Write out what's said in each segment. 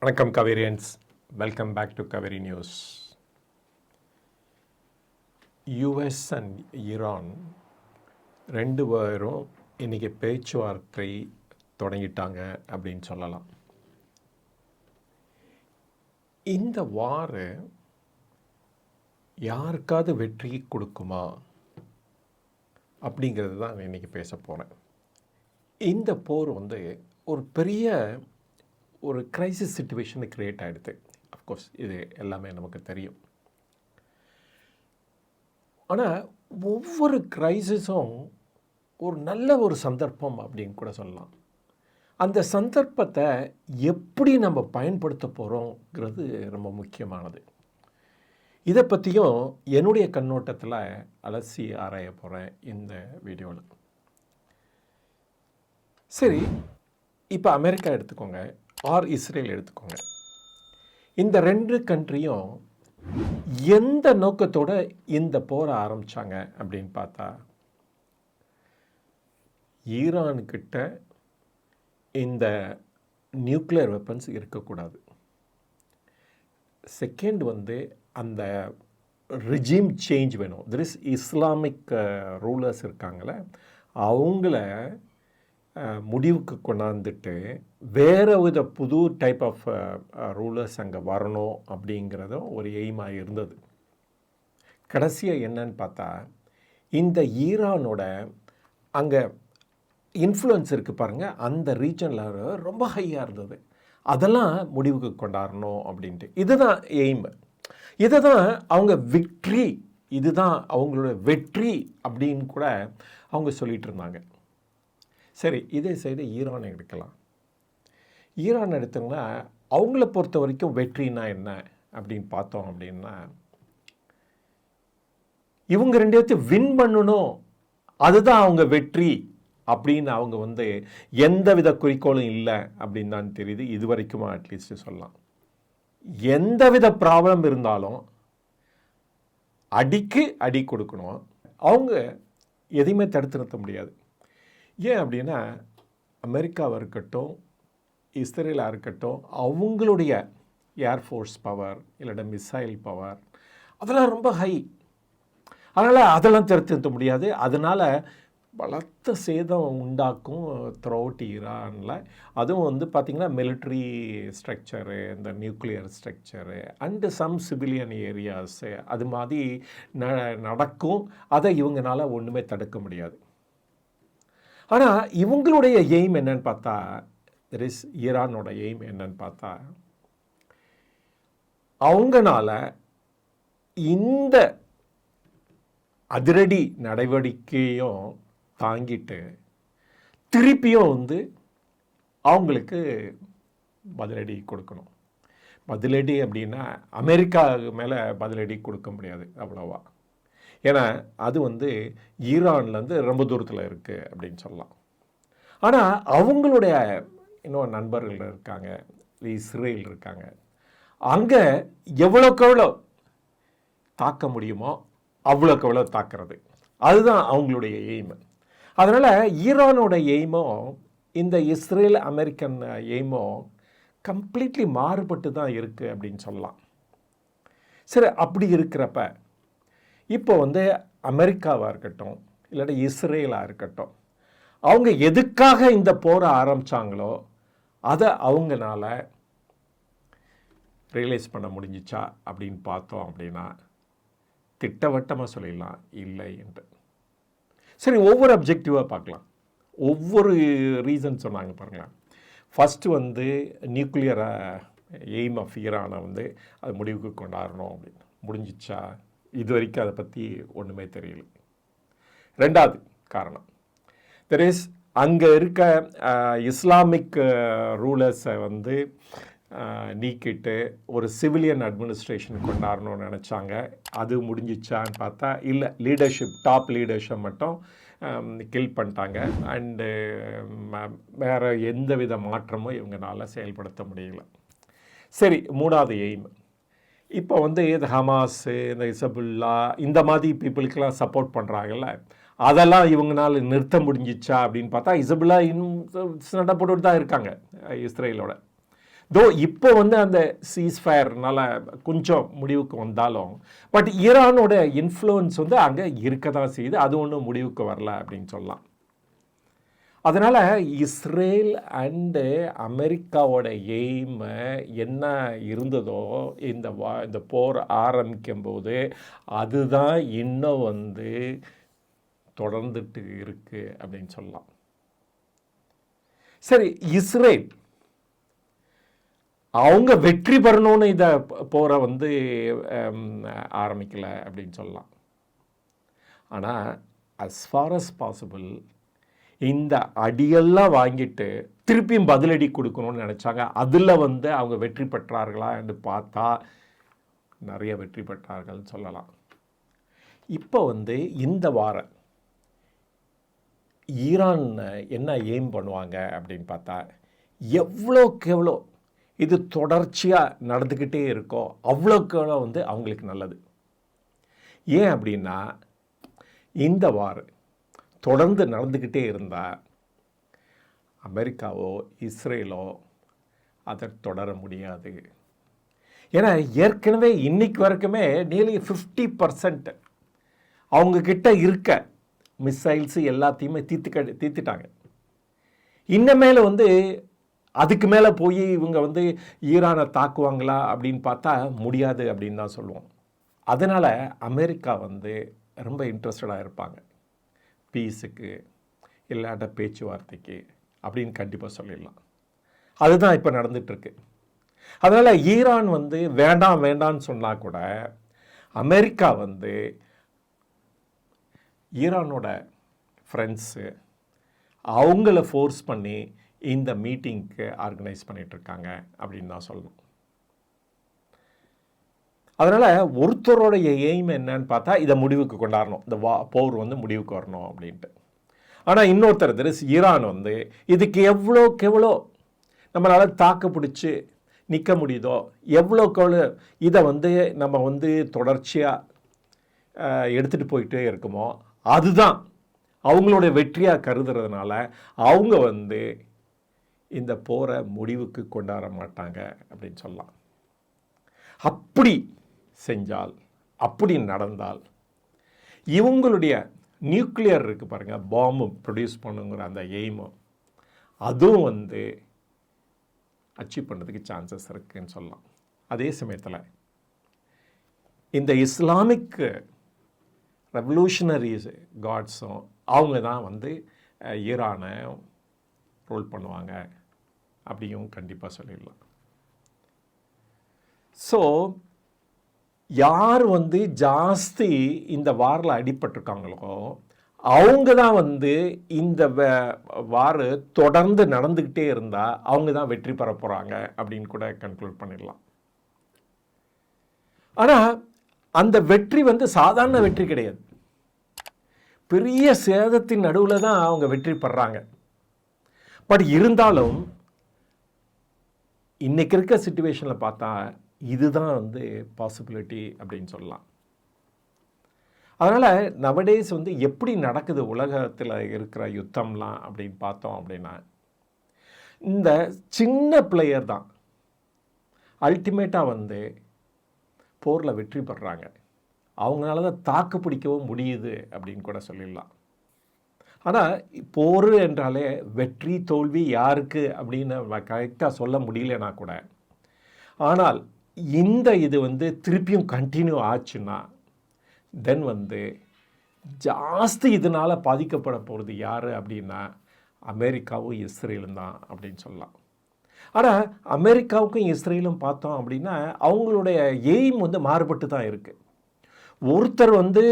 வணக்கம் Kaverians, welcome back to Kaveri news. US and Iran ரெண்டு பேரும் இன்றைக்கி பேச்சுவார்த்தை தொடங்கிட்டாங்க அப்படின்னு சொல்லலாம். இந்த வார் யாருக்காவது வெற்றி கொடுக்குமா அப்படிங்கிறது தான் இன்றைக்கி பேச போகிறேன். இந்த போர் ஒரு பெரிய ஒரு கிரைசிஸ் சிச்சுவேஷனை க்ரியேட் ஆகிடுது. அஃப்கோர்ஸ் இது எல்லாமே நமக்கு தெரியும். ஆனால் ஒவ்வொரு கிரைசிஸும் ஒரு நல்ல ஒரு சந்தர்ப்பம் அப்படின்னு கூட சொல்லலாம். அந்த சந்தர்ப்பத்தை எப்படி நம்ம பயன்படுத்த போகிறோங்கிறது ரொம்ப முக்கியமானது. இதை பற்றியும் என்னுடைய கண்ணோட்டத்தில் அலசி ஆராய போகிறேன் இந்த வீடியோவில். சரி, இப்போ அமெரிக்கா எடுத்துக்கோங்க, ஆர் இஸ்ரேல் எடுத்துக்கோங்க. இந்த ரெண்டு கண்ட்ரியும் எந்த நோக்கத்தோடு இந்த போரை ஆரம்பித்தாங்க அப்படின்னு பார்த்தா, ஈரான்கிட்ட இந்த நியூக்ளியர் வெப்பன்ஸ் இருக்கக்கூடாது. செகண்ட் அந்த ரிஜிம் சேஞ்ச் வேணும். தெர் இஸ் இஸ்லாமிக் ரூலர்ஸ் இருக்காங்களே, அவங்கள முடிவுக்கு கொண்டாந்துட்டு வேறு வித புது டைப் ஆஃப் ரூலர்ஸ் அங்கே வரணும் அப்படிங்கிறதும் ஒரு எய்மாக இருந்தது. கடைசியாக என்னன்னு பார்த்தா, இந்த ஈரானோட அங்கே இன்ஃப்ளூயன்ஸ் இருக்குது பாருங்கள், அந்த ரீஜனில் ரொம்ப ஹையாக இருந்தது. அதெல்லாம் முடிவுக்கு கொண்டாடணும் அப்படின்ட்டு இதுதான் எய்ம். இதை தான் அவங்க விக்ட்ரி, இதுதான் அவங்களோட வெற்றி அப்படின்னு கூட அவங்க சொல்லிகிட்டு இருந்தாங்க. சரி, இதே சைடு ஈரானை எடுக்கலாம். ஈரான் எடுத்தோம்னா அவங்கள பொறுத்த வரைக்கும் வெற்றினா என்ன அப்படின்னு பார்த்தோம் அப்படின்னா, இவங்க ரெண்டு பேர்த்தையும் வின் பண்ணணும், அதுதான் அவங்க வெற்றி அப்படின்னு அவங்க எந்த வித குறிக்கோளும் இல்லை அப்படின்னு தான் தெரியுது. இது வரைக்குமா அட்லீஸ்ட் சொல்லலாம். எந்த வித ப்ராப்ளம் இருந்தாலும் அடிக்கு அடி கொடுக்கணும். அவங்க எதையுமே தடுத்து நிறுத்த முடியாது. ஏன் அப்படின்னா, அமெரிக்காவாக இருக்கட்டும், இஸ்ரேலாக இருக்கட்டும், அவங்களுடைய ஏர்ஃபோர்ஸ் பவர் இல்லைன்னா மிசைல் பவர் அதெல்லாம் ரொம்ப ஹை. அதனால் அதெல்லாம் தடுத்து நிறுத்த முடியாது. அதனால் பலத்த சேதம் உண்டாக்கும் த்ரூ அவுட் ஈரானில். அதுவும் பார்த்திங்கன்னா மிலிட்ரி ஸ்ட்ரக்சரு, இந்த nuclear structure and some civilian areas அது மாதிரி நடக்கும். அதை இவங்களால ஒன்றுமே தடுக்க முடியாது. ஆனால் இவங்களுடைய எய்ம் என்னன்னு பார்த்தா, தெர் இஸ் ஈரானோட எய்ம் என்னன்னு பார்த்தா, அவங்களால இந்த அதிரடி நடவடிக்கையும் தாங்கிட்டு திருப்பியும் அவங்களுக்கு பதிலடி கொடுக்கணும். பதிலடி அப்படின்னா அமெரிக்கா மேலே பதிலடி கொடுக்க முடியாது அவ்வளோவா. ஏன்னா அது ஈரான்லேருந்து ரொம்ப தூரத்தில் இருக்குது அப்படின்னு சொல்லலாம். ஆனால் அவங்களுடைய இன்னும் நண்பர்கள் இருக்காங்க, இஸ்ரேல் இருக்காங்க. அங்கே எவ்வளோக்கு எவ்வளோ தாக்க முடியுமோ அவ்வளோக்கு எவ்வளோ தாக்குறது, அதுதான் அவங்களுடைய எய்ம். அதனால் ஈரானோட எய்மும் இந்த இஸ்ரேல் அமெரிக்கன் எய்மும் கம்ப்ளீட்லி மாறுபட்டு தான் இருக்குது அப்படின்னு சொல்லலாம். சரி, அப்படி இருக்கிறப்ப இப்போ அமெரிக்காவாக இருக்கட்டும் இல்லாட்டி இஸ்ரேலாக இருக்கட்டும், அவங்க எதுக்காக இந்த போரை ஆரம்பித்தாங்களோ அதை அவங்களால ரியலைஸ் பண்ண முடிஞ்சிச்சா அப்படின்னு பார்த்தோம் அப்படின்னா திட்டவட்டமாக சொல்லிடலாம் இல்லை என்று. சரி, ஒவ்வொரு அப்ஜெக்டிவாக பார்க்கலாம். ஒவ்வொரு ரீசன் சொன்னாங்க பாருங்களேன். ஃபஸ்ட்டு நியூக்ளியர் எய்ம் ஆஃப் ஈரானை அது முடிவுக்கு கொண்டாடணும் அப்படின்னு முடிஞ்சிச்சா, இது வரைக்கும் அதை பற்றி ஒன்றுமே தெரியல. ரெண்டாவது காரணம், தெர் இஸ் அங்கே இருக்க இஸ்லாமிக் ரூலர்ஸை நீக்கிட்டு ஒரு சிவிலியன் அட்மினிஸ்ட்ரேஷன் கொண்டாடணும்னு நினச்சாங்க. அது முடிஞ்சிச்சான்னு பார்த்தா இல்லை, லீடர்ஷிப், டாப் லீடர்ஷிப் மட்டும் கில் பண்ணிட்டாங்க. அண்டு வேறு எந்த வித மாற்றமும் இவங்களால செயல்படுத்த முடியல. சரி, மூணாவது எய்ம், இப்போ இது ஹமாஸு, இந்த இசபுல்லா இந்த மாதிரி பீப்புளுக்கெல்லாம் சப்போர்ட் பண்ணுறாங்கல்ல, அதெல்லாம் இவங்களால நிறுத்த முடிஞ்சிச்சா அப்படின்னு பார்த்தா இசபுல்லா இன்னும் சண்டை போட்டுட்டு தான் இருக்காங்க இஸ்ரேலோட. தோ இப்போ வந்து அந்த சீஸ்ஃபயர்னால கொஞ்சம் முடிவுக்கு வந்தாலும், பட் ஈரானோட இன்ஃப்ளூயன்ஸ் வந்து அங்கே இருக்க தான் செய்யுது. அது ஒன்றும் முடிவுக்கு வரல அப்படின்னு சொல்லலாம். அதனால் இஸ்ரேல் அண்டு அமெரிக்காவோட எய்ம் என்ன இருந்ததோ இந்த போர் ஆரம்பிக்கும் போது அதுதான் இன்னும் வந்து தொடர்ந்துட்டு இருக்கு அப்படின்னு சொல்லலாம். சரி, இஸ்ரேல் அவங்க வெற்றி பெறணும்னு இதை போரை வந்து ஆரம்பிக்கல அப்படின்னு சொல்லலாம். ஆனால் as far as possible இந்த அடியெல்லாம் வாங்கிட்டு திருப்பியும் பதிலடி கொடுக்கணும்னு நினச்சாங்க. அதில் வந்து அவங்க வெற்றி பெற்றார்களா என்று பார்த்தா நிறைய வெற்றி பெற்றார்கள்னு சொல்லலாம். இப்போ வந்து இந்த வாரம் ஈரான் என்ன எய்ம் பண்ணுவாங்க அப்படின்னு பார்த்தா, எவ்வளோக்கு எவ்வளோ இது தொடர்ச்சியாக நடந்துக்கிட்டே இருக்கோ அவ்வளோக்கு எவ்வளோ வந்து அவங்களுக்கு நல்லது. ஏன் அப்படின்னா, இந்த வாரம் தொடர்ந்து நடந்துக்கிட்டே இருந்தால் அமெரிக்காவோ இஸ்ரேலோ அதை தொடர முடியாது. ஏன்னா ஏற்கனவே இன்னைக்கு வரைக்குமே நியர்லி 50% அவங்கக்கிட்ட இருக்க மிசைல்ஸு எல்லாத்தையுமே தீர்த்துட்டாங்க. இன்னமேல வந்து அதுக்கு மேலே போய் இவங்க வந்து ஈரானை தாக்குவாங்களா அப்படின்னு பார்த்தா முடியாது அப்படின்னு தான் சொல்லுவோம். அதனால் அமெரிக்கா வந்து ரொம்ப இன்ட்ரெஸ்டடாக இருப்பாங்க பீஸுக்கு, இல்லாட்ட பேச்சுவார்த்தைக்கு அப்படின்னு கண்டிப்பாக சொல்லிடலாம். அதுதான் இப்போ நடந்துகிட்ருக்கு. அதனால் ஈரான் வந்து வேண்டாம் வேண்டான்னு சொன்னால் கூட அமெரிக்கா வந்து ஈரானோட ஃப்ரெண்ட்ஸு அவங்கள ஃபோர்ஸ் பண்ணி இந்த மீட்டிங்க்கு ஆர்கனைஸ் பண்ணிகிட்ருக்காங்க அப்படின்னு தான் சொல்லணும். அதனால் ஒருத்தரோடைய எய்ம் என்னன்னு பார்த்தா இதை முடிவுக்கு கொண்டாடணும், இந்த போர் வந்து முடிவுக்கு வரணும் அப்படின்ட்டு. ஆனால் இன்னொருத்தர் ஈரான் வந்து இதுக்கு எவ்வளோக்கு எவ்வளோ நம்மளால் தாக்கு பிடிச்சி நிற்க முடியுதோ, எவ்வளோக்கு எவ்வளோ இதை வந்து நம்ம வந்து தொடர்ச்சியாக எடுத்துகிட்டு போயிட்டே இருக்குமோ அதுதான் அவங்களோட வெற்றியாக கருதுறதுனால அவங்க வந்து இந்த போரை முடிவுக்கு கொண்டாட மாட்டாங்க அப்படின்னு சொல்லலாம். அப்படி செஞ்சால், அப்படி நடந்தால் இவங்களுடைய நியூக்ளியர் இருக்குது பாருங்கள், பாம்பு ப்ரொடியூஸ் பண்ணுங்கிற அந்த எய்மும் அதுவும் வந்து அச்சீவ் பண்ணுறதுக்கு சான்சஸ் இருக்குதுன்னு சொல்லலாம். அதே சமயத்தில் இந்த இஸ்லாமிக் ரெவல்யூஷனரிஸ் காட்ஸும் அவங்க தான் வந்து ஈரானை ரோல் பண்ணுவாங்க அப்படியும் கண்டிப்பாக சொல்லிடலாம். ஸோ யார் வந்து ஜாஸ்தி இந்த வாரில் அடிபட்டிருக்காங்களோ அவங்க தான் வந்து இந்த வார் தொடர்ந்து நடந்துக்கிட்டே இருந்தால் அவங்க தான் வெற்றி பெற போகிறாங்க அப்படின்னு கூட கன்க்ளூட் பண்ணிடலாம். ஆனால் அந்த வெற்றி வந்து சாதாரண வெற்றி கிடையாது. பெரிய சேதத்தின் நடுவில் தான் அவங்க வெற்றி பெறாங்க. பட் இருந்தாலும் இன்னைக்கு இருக்க சிச்சுவேஷனில் பார்த்தா இதுதான் வந்து பாசிபிலிட்டி அப்படின்னு சொல்லலாம். அதனால் நவடேஸ் வந்து எப்படி நடக்குது உலகத்தில் இருக்கிற யுத்தம்லாம் அப்படின்னு பார்த்தோம் அப்படின்னா, இந்த சின்ன பிளேயர் தான் அல்டிமேட்டாக வந்து போரில் வெற்றி பெறாங்க. அவங்களால தான் தாக்கு பிடிக்கவும் முடியுது அப்படின்னு கூட சொல்லிடலாம். ஆனால் போர் என்றாலே வெற்றி தோல்வி யாருக்கு அப்படின்னு கரெக்டாக சொல்ல முடியலனா கூட, ஆனால் இது வந்து திருப்பியும் கண்டினியூ ஆச்சுன்னா தென் வந்து ஜாஸ்தி இதனால் பாதிக்கப்பட போகிறது யார் அப்படின்னா அமெரிக்காவும் இஸ்ரேலும் தான் அப்படின்னு சொல்லலாம். ஆனால் அமெரிக்காவுக்கும் இஸ்ரேலும் பார்த்தோம் அப்படின்னா அவங்களுடைய எய்ம் வந்து மாறுபட்டு தான் இருக்குது. ஒருத்தர் வந்து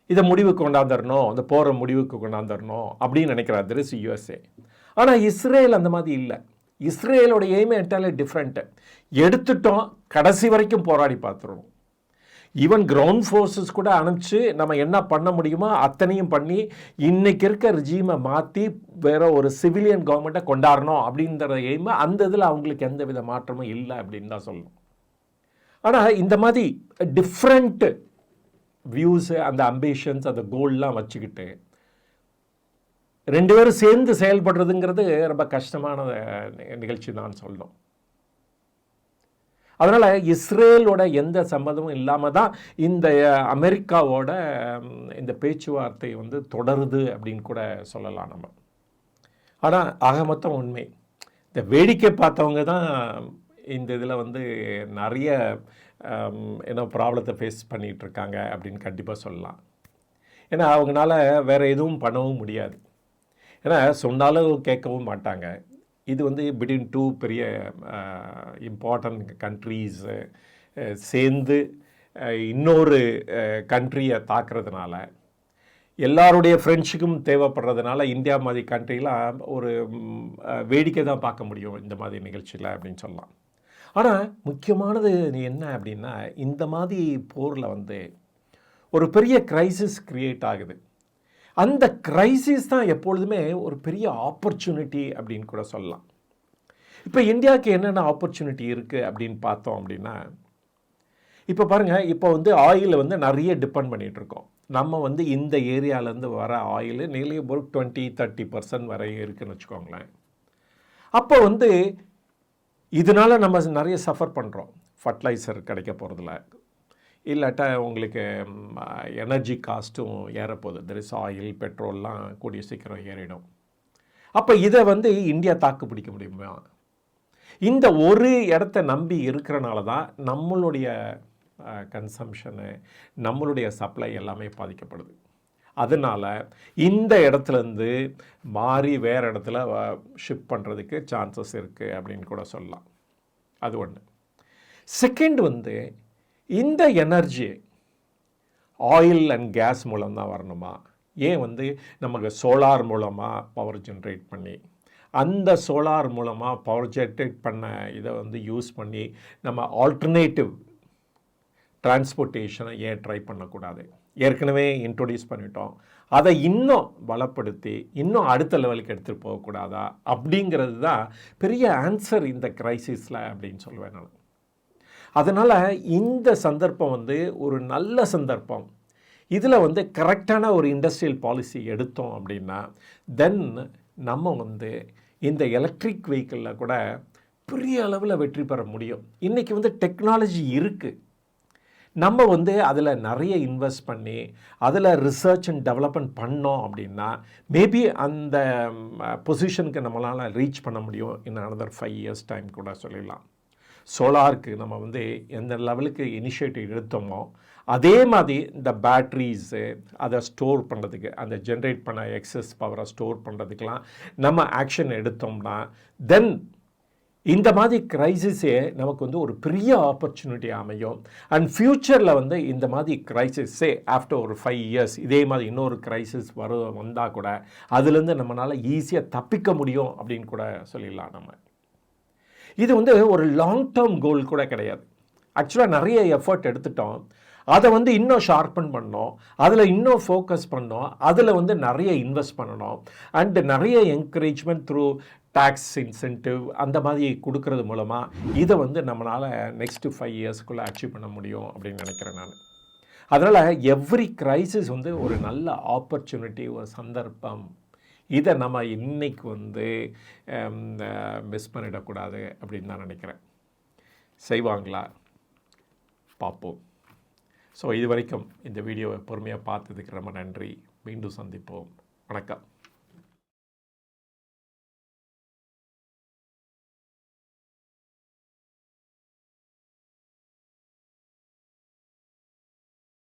இதை முடிவுக்கு கொண்டாந்துடணும், அந்த போகிற முடிவுக்கு கொண்டாந்துடணும் அப்படின்னு நினைக்கிறார், திஸ் யூஎஸ்ஏ. ஆனால் இஸ்ரேல் அந்த மாதிரி இல்லை. இஸ்ரேலோட எய்மே என்டாலே டிஃப்ரெண்ட்டு. எடுத்துட்டோம், கடைசி வரைக்கும் போராடி பார்த்துருவோம். ஈவன் கிரவுண்ட் ஃபோர்ஸஸ் கூட அனுப்பிச்சு நம்ம என்ன பண்ண முடியுமோ அத்தனையும் பண்ணி இன்றைக்கி இருக்க ரிஜீமை மாற்றி வேற ஒரு சிவிலியன் கவர்மெண்ட்டை கொண்டாடணும் அப்படின்ற எய்மை அந்த இதில் அவங்களுக்கு எந்த வித மாற்றமும் இல்லை அப்படின்னு தான் சொல்லணும். ஆனால் இந்த மாதிரி டிஃப்ரெண்ட்டு வியூஸு, அந்த அம்பிஷன்ஸ், அந்த கோல்லாம் வச்சுக்கிட்டு ரெண்டு பேரும் சேர்ந்து செயல்படுறதுங்கிறது ரொம்ப கஷ்டமான நிகழ்ச்சி தான் சொல்லணும். அதனால் இஸ்ரேலோட எந்த சம்மதமும் இல்லாமல் தான் இந்த அமெரிக்காவோட இந்த பேச்சுவார்த்தை வந்து தொடருது அப்படின்னு கூட சொல்லலாம் நம்ம. ஆனால் ஆக மொத்தம் உண்மை, இந்த வேடிக்கை பார்த்தவங்க தான் இந்த இதில் வந்து நிறைய ப்ராப்ளத்தை ஃபேஸ் பண்ணிகிட்ருக்காங்க அப்படின்னு கண்டிப்பாக சொல்லலாம். ஏன்னா அவங்களால வேறு எதுவும் பண்ணவும் முடியாது. ஏன்னா சொன்னாலும் கேட்கவும் மாட்டாங்க. இது வந்து பிட்வீன் டூ பெரிய இம்பார்ட்டன்ட் கண்ட்ரீஸு சேர்ந்து இன்னொரு கண்ட்ரியை தாக்குறதுனால, எல்லாருடைய ஃப்ரெண்ட்ஸுக்கும் தேவைப்படுறதுனால இந்தியா மாதிரி கண்ட்ரிலாம் ஒரு வேடிக்கை தான் பார்க்க முடியும் இந்த மாதிரி நிகழ்ச்சியில் அப்படின்னு சொல்லலாம். ஆனால் முக்கியமானது என்ன அப்படின்னா, இந்த மாதிரி போரில் வந்து ஒரு பெரிய கிரைசிஸ் க்ரியேட் ஆகுது. அந்த கிரைசிஸ் தான் எப்பொழுதுமே ஒரு பெரிய ஆப்பர்ச்சுனிட்டி அப்படின்னு கூட சொல்லலாம். இப்போ இந்தியாவுக்கு என்னென்ன ஆப்பர்ச்சுனிட்டி இருக்குது அப்படின்னு பார்த்தோம் அப்படின்னா, இப்போ பாருங்கள், இப்போ வந்து ஆயிலை வந்து நிறைய டிபெண்ட் பண்ணிகிட்ருக்கோம். நம்ம வந்து இந்த ஏரியாவிலேருந்து வர ஆயில் நிலைய ஒரு 20-30% வரை இருக்குதுன்னு வச்சுக்கோங்களேன். அப்போ வந்து இதனால் நம்ம நிறைய சஃபர் பண்ணுறோம். ஃபர்டிலைசர் கிடைக்க போகிறதில்ல, இல்லாட்டா உங்களுக்கு எனர்ஜி காஸ்ட்டும் ஏறப்போகுது. தெர் இஸ் ஆயில், பெட்ரோல்லாம் கூடிய சீக்கிரம் ஏறிடும். அப்போ இதை வந்து இந்தியா தாக்கு பிடிக்க முடியுமா? இந்த ஒரு இடத்த நம்பி இருக்கிறனால தான் நம்மளுடைய கன்சம்ஷனு, நம்மளுடைய சப்ளை எல்லாமே பாதிக்கப்படுது. அதனால் இந்த இடத்துலேருந்து மாறி வேறு இடத்துல ஷிப் பண்ணுறதுக்கு சான்சஸ் இருக்குது அப்படின்னு கூட சொல்லலாம். அது ஒன்று. செகண்ட் வந்து இந்த எனர்ஜி ஆயில் அண்ட் கேஸ் மூலம் தான் வரணுமா? ஏன் வந்து நமக்கு சோலார் மூலமாக பவர் ஜென்ரேட் பண்ணி, அந்த சோலார் மூலமாக பவர் ஜென்ரேட் பண்ண இதை வந்து யூஸ் பண்ணி நம்ம ஆல்டர்னேட்டிவ் டிரான்ஸ்போர்ட்டேஷனை ஏன் ட்ரை பண்ணக்கூடாது? ஏற்கனவே இன்ட்ரொடியூஸ் பண்ணிட்டோம், அதை இன்னும் பலப்படுத்தி இன்னும் அடுத்த லெவலுக்கு எடுத்துகிட்டு போகக்கூடாதா? அப்படிங்கிறது தான் பெரிய ஆன்சர் இந்த கிரைசிஸில் அப்படின்னு சொல்லுவேன் நான். அதனால் இந்த சந்தர்ப்பம் வந்து ஒரு நல்ல சந்தர்ப்பம். இதில் வந்து கரெக்டான ஒரு இண்டஸ்ட்ரியல் பாலிசி எடுத்தோம் அப்படின்னா தென் நம்ம வந்து இந்த எலக்ட்ரிக் வெஹிக்கிளில் கூட பெரிய அளவில் வெற்றி பெற முடியும். இன்றைக்கி வந்து டெக்னாலஜி இருக்குது, நம்ம வந்து அதில் நிறைய இன்வெஸ்ட் பண்ணி அதில் ரிசர்ச் அண்ட் டெவலப்மெண்ட் பண்ணோம் அப்படின்னா மேபி அந்த பொசிஷனுக்கு நம்மளால் ரீச் பண்ண முடியும் இன் அனதர் 5 years டைம் கூட சொல்லிடலாம். சோலாருக்கு நம்ம வந்து எந்த லெவலுக்கு இனிஷியேட்டிவ் எடுத்தோமோ அதே மாதிரி இந்த பேட்ரிஸு அதை ஸ்டோர் பண்ணுறதுக்கு, அந்த ஜென்ரேட் பண்ண எக்ஸஸ் பவரை ஸ்டோர் பண்ணுறதுக்கெலாம் நம்ம ஆக்ஷன் எடுத்தோம்னா தென் இந்த மாதிரி கிரைசிஸே நமக்கு வந்து ஒரு பெரிய ஆப்பர்ச்சுனிட்டி அமையும். அண்ட் ஃப்யூச்சரில் வந்து இந்த மாதிரி கிரைசிஸே ஆஃப்டர் ஒரு 5 years இதே மாதிரி இன்னொரு கிரைசிஸ் வந்தால் கூட அதுலேருந்து நம்மளால் ஈஸியாக தப்பிக்க முடியும் அப்படின்னு கூட சொல்லிடலாம். நம்ம இது வந்து ஒரு லாங் டேர்ம் கோல் கூட கிடையாது. ஆக்சுவலாக நிறைய எஃபர்ட் எடுத்துட்டோம், அதை வந்து இன்னும் ஷார்ப்பன் பண்ணோம், அதில் இன்னும் ஃபோக்கஸ் பண்ணோம், அதில் வந்து நிறைய இன்வெஸ்ட் பண்ணணும் அண்டு நிறைய என்கரேஜ்மெண்ட் த்ரூ டேக்ஸ் இன்சென்டிவ் அந்த மாதிரி கொடுக்கறது மூலமாக இதை வந்து நம்மளால் நெக்ஸ்ட்டு 5 yearsக்குள்ளே அச்சீவ் பண்ண முடியும் அப்படின்னு நினைக்கிறேன் நான். அதனால் எவ்ரி கிரைசிஸ் வந்து ஒரு நல்ல ஆப்பர்ச்சுனிட்டி, ஒரு சந்தர்ப்பம். இதை நம்ம இன்னைக்கு வந்து மிஸ் பண்ணிடக்கூடாது அப்படின்னு தான் நினைக்கிறேன். செய்வாங்களா? பார்ப்போம். ஸோ இது வரைக்கும் இந்த வீடியோவை பொறுமையாக பார்த்ததுக்கு ரொம்ப நன்றி. மீண்டும் சந்திப்போம். வணக்கம்.